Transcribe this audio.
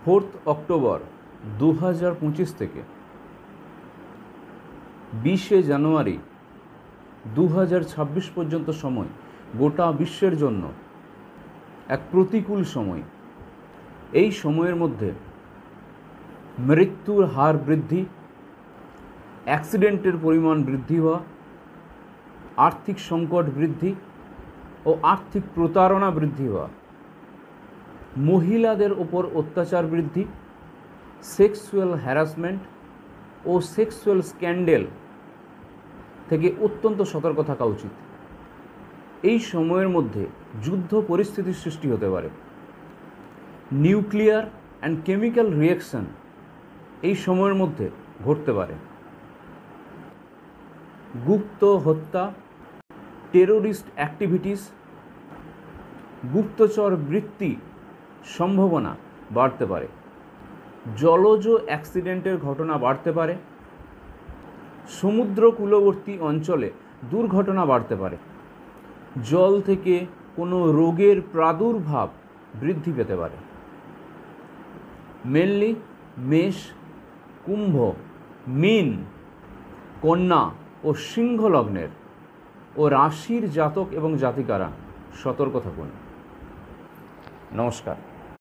4 October 2025 থেকে 20 জানুয়ারি 2026 পর্যন্ত সময় গোটা বিশ্বের জন্য এক প্রতিকূল সময়। এই সময়ের মধ্যে মৃত্যুর হার বৃদ্ধি, অ্যাক্সিডেন্টের পরিমাণ বৃদ্ধি হওয়া, আর্থিক সংকট বৃদ্ধি ও আর্থিক প্রতারণা বৃদ্ধি হওয়া, মহিলাদের ওপর অত্যাচার বৃদ্ধি, সেক্সুয়াল হ্যারাসমেন্ট ও সেক্সুয়াল স্ক্যান্ডেল থেকে অত্যন্ত সতর্ক থাকা উচিত। এই সময়ের মধ্যে যুদ্ধ পরিস্থিতির সৃষ্টি হতে পারে। নিউক্লিয়ার অ্যান্ড কেমিক্যাল রিঅ্যাকশন এই সময়ের মধ্যে ঘটতে পারে। গুপ্ত হত্যা, টেরোরিস্ট অ্যাক্টিভিটিস, গুপ্তচর বৃত্তি সম্ভাবনা বাড়তে পারে। জলজ অ্যাক্সিডেন্টের ঘটনা বাড়তে পারে। সমুদ্র কূলবর্তী অঞ্চলে দুর্ঘটনা বাড়তে পারে। জল থেকে কোনো রোগের প্রাদুর্ভাব বৃদ্ধি পেতে পারে। মেনলি মেষ, কুম্ভ, মীন, কন্যা ও সিংহ লগ্নের ও রাশির জাতক এবং জাতিকারা সতর্ক থাকুন। নমস্কার।